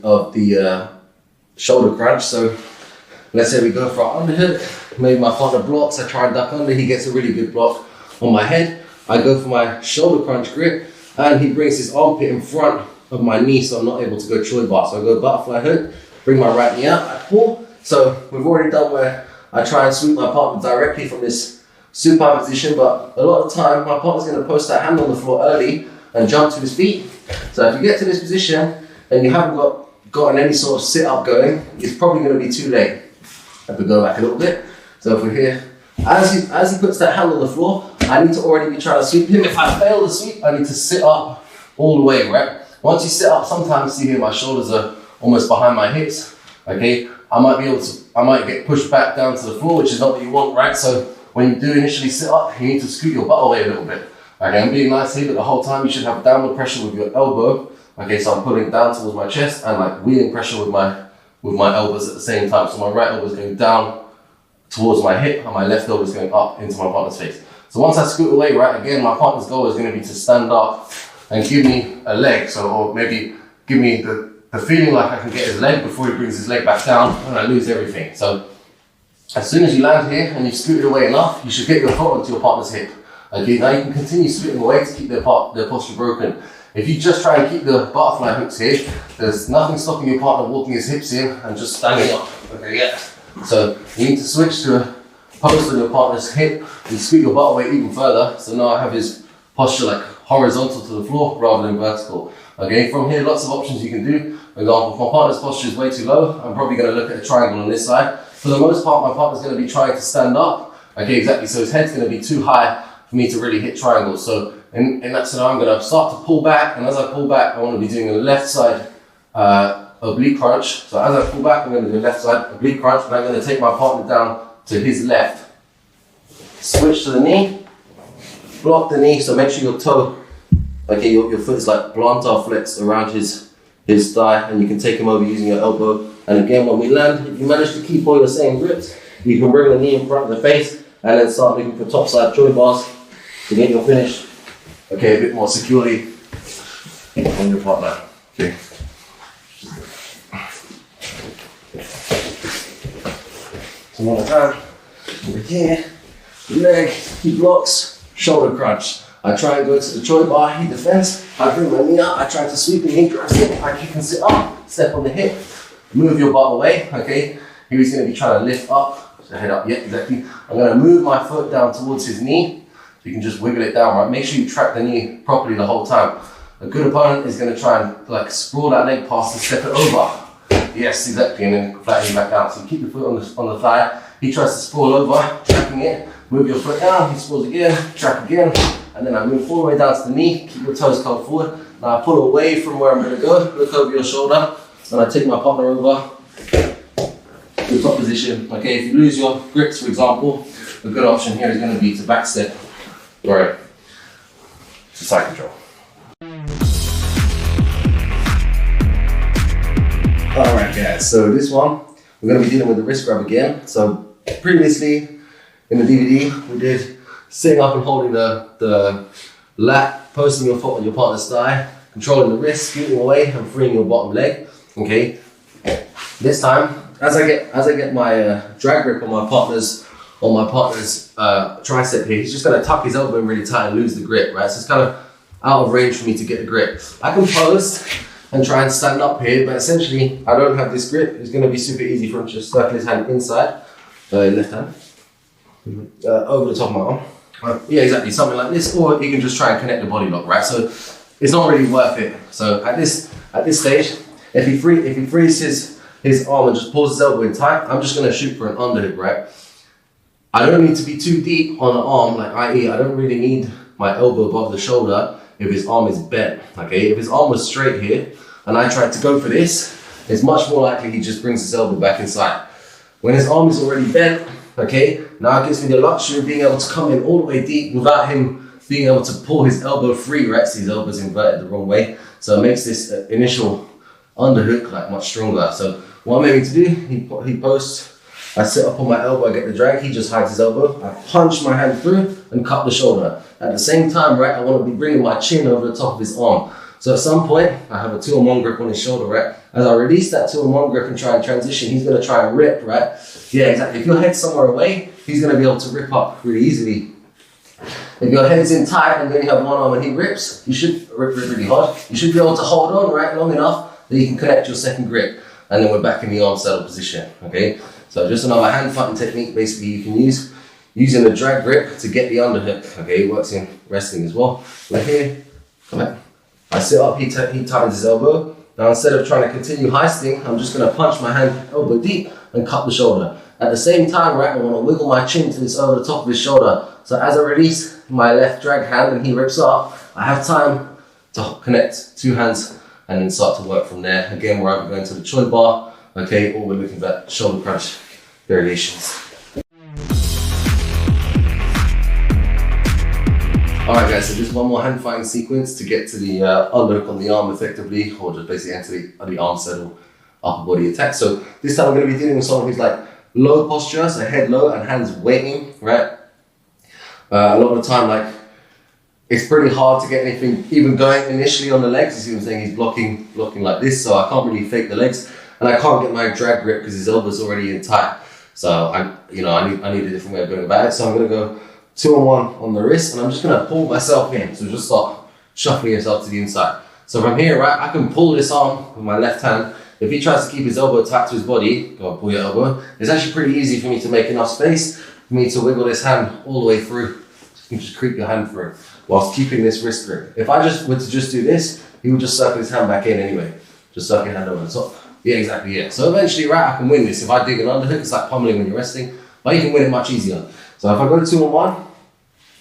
of the shoulder crunch. So let's say we go for an underhook, maybe my partner blocks, I try and duck under, he gets a really good block on my head. I go for my shoulder crunch grip and he brings his armpit in front of my knee so I'm not able to go Troy bar. So I go butterfly hook, bring my right knee out, I pull. So we've already done where I try and sweep my partner directly from this supine position, but a lot of the time my partner's going to post that hand on the floor early and jump to his feet. So if you get to this position and you haven't gotten any sort of sit up going, it's probably going to be too late. If we go back a little bit, so if we're here, as he puts that hand on the floor, I need to already be trying to sweep him. If I fail the sweep, I need to sit up all the way, right? Once you sit up, sometimes see here my shoulders are almost behind my hips, okay? I might get pushed back down to the floor, which is not what you want, right? So when you do initially sit up, you need to scoot your butt away a little bit. Okay, I'm being nice here, but the whole time you should have downward pressure with your elbow. Okay, so I'm pulling down towards my chest and like wheeling pressure with my elbows at the same time. So my right elbow is going down towards my hip and my left elbow is going up into my partner's face. So once I scoot away, right, again, my partner's goal is going to be to stand up and give me a leg. So, or maybe give me the feeling like I can get his leg before he brings his leg back down and I lose everything. So as soon as you land here and you've scooted away enough, you should get your foot onto your partner's hip. Okay, now you can continue scooting away to keep their posture broken. If you just try and keep the butterfly hooks here, there's nothing stopping your partner walking his hips in and just standing up. Okay, yeah. So you need to switch to a post on your partner's hip and scoot your butt away even further. So now I have his posture like horizontal to the floor rather than vertical. Okay, from here, lots of options you can do. For example, if my partner's posture is way too low, I'm probably going to look at a triangle on this side. For the most part, my partner's going to be trying to stand up. Okay, exactly. So his head's going to be too high for me to really hit triangles. So in that scenario, I'm going to start to pull back, and as I pull back, I want to be doing a left side oblique crunch. So as I pull back, I'm going to do a left side oblique crunch, and I'm going to take my partner down to his left. Switch to the knee, block the knee, so make sure your toe, okay, your foot is like plantar flex around his thigh, and you can take him over using your elbow. And again, when we land, if you manage to keep all your same grips, you can bring the knee in front of the face, and then start looking for topside joy bars to get your finish. Okay, a bit more securely on your partner. Okay. So one at a time. Over here, leg, he blocks, shoulder crunch. I try and go to the Troy bar, he defends. I bring my knee up, I try to sweep and he grabs it. I kick and sit up, step on the hip, move your butt away, okay? Here he's going to be trying to lift up, so head up, yeah, exactly. I'm going to move my foot down towards his knee. So you can just wiggle it down, right? Make sure you track the knee properly the whole time. A good opponent is going to try and like sprawl that leg past and step it over. Yes, exactly, and then flatten back down. So you keep your foot on the thigh. He tries to sprawl over, tracking it. Move your foot down, he sprawls again, track again. And then I move all the way down to the knee, keep your toes curled forward. Now I pull away from where I'm going to go, look over your shoulder, and I take my partner over to the top position. Okay, if you lose your grips, for example, a good option here is going to be to back step. Right, to side control. Alright guys, so this one, we're going to be dealing with the wrist grab again. So previously in the DVD, we did sitting up and holding the lat, posting your foot on your partner's thigh, controlling the wrist, scooting away and freeing your bottom leg. Okay, this time, as I get my drag grip on my partner's tricep here, he's just going to tuck his elbow in really tight and lose the grip, right? So it's kind of out of range for me to get the grip. I can post and try and stand up here, but essentially I don't have this grip. It's going to be super easy for him to just circle his hand inside, left hand, over the top of my arm. Yeah, exactly, something like this, or you can just try and connect the body lock, right? So it's not really worth it. So at this stage, if he frees his arm and just pulls his elbow in tight, I'm just going to shoot for an underhook, right? I don't need to be too deep on the arm, like i.e. I don't really need my elbow above the shoulder if his arm is bent, okay? If his arm was straight here and I tried to go for this, it's much more likely he just brings his elbow back inside. When his arm is already bent, okay, now it gives me the luxury of being able to come in all the way deep without him being able to pull his elbow free, right? So his elbow's inverted the wrong way. So it makes this initial underhook like much stronger. So what I'm aiming to do, he posts, I sit up on my elbow, I get the drag, he just hides his elbow, I punch my hand through and cut the shoulder. At the same time, right, I want to be bringing my chin over the top of his arm. So at some point, I have a 2-on-1 grip on his shoulder, right? As I release that 2-on-1 grip and try and transition, he's gonna try and rip, right? Yeah, exactly. If your head's somewhere away, he's gonna be able to rip up really easily. If your head's in tight and then you have one arm and he rips, you should rip really hard. You should be able to hold on, right, long enough that you can connect your second grip. And then we're back in the arm saddle position, okay? So just another hand fighting technique basically you can use, using the drag grip to get the underhook, okay? It works in wrestling as well. We're here, come back. I sit up, he tightens his elbow. Now instead of trying to continue heisting, I'm just gonna punch my hand elbow deep and cut the shoulder. At the same time, right, I wanna wiggle my chin till it's over the top of his shoulder. So as I release my left drag hand and he rips up, I have time to connect 2 hands and then start to work from there. Again, we're either going to the choi bar, okay, or we're looking at shoulder crunch variations. Alright guys, so just one more hand fighting sequence to get to the underhook on the arm effectively, or just basically enter the arm saddle upper body attack. So this time we're going to be dealing with someone who's like low posture, so head low and hands waiting, right? A lot of the time, like, it's pretty hard to get anything even going initially on the legs. You see what I'm saying? He's blocking like this, so I can't really fake the legs, and I can't get my drag grip because his elbow's already in tight. So I need a different way of going about it. So I'm going to go 2-on-1 on the wrist, and I'm just going to pull myself in. So just start shuffling yourself to the inside. So from here, right, I can pull this arm with my left hand. If he tries to keep his elbow tight to his body, go pull your elbow. It's actually pretty easy for me to make enough space for me to wiggle this hand all the way through. So you can just creep your hand through whilst keeping this wrist grip. If I just were to just do this, he would just circle his hand back in anyway. Just circle your hand over the top. Yeah, exactly, yeah. So eventually, right, I can win this. If I dig an underhook, it's like pummeling when you're resting, but you can win it much easier. So if I go to 2-on-1,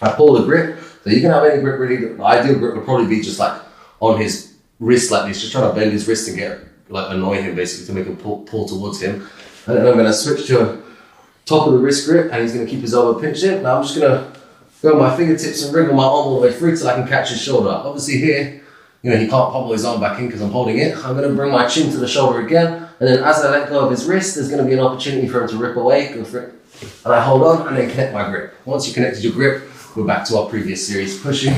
I pull the grip. So you can have any grip really. The ideal grip would probably be just like on his wrist like this, just trying to bend his wrist and get, like, annoy him basically to make him pull towards him. And then I'm gonna switch to top of the wrist grip, and he's gonna keep his elbow pinched in. Now I'm just gonna go my fingertips and wriggle my arm all the way through till I can catch his shoulder. Obviously here, he can't pummel his arm back in because I'm holding it. I'm gonna bring my chin to the shoulder again, and then as I let go of his wrist, there's gonna be an opportunity for him to rip away, go for it. And I hold on and then connect my grip. Once you connected your grip, we're back to our previous series, pushing,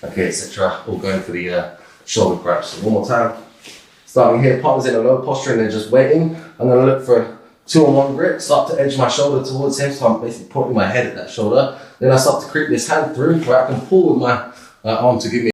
okay, etc. All going for the shoulder crunch. So one more time. Starting here, partners in a low posture and then just waiting. I'm gonna look for 2-on-1 grip, start to edge my shoulder towards him, so I'm basically pointing my head at that shoulder. Then I start to creep this hand through where I can pull with my arm to give me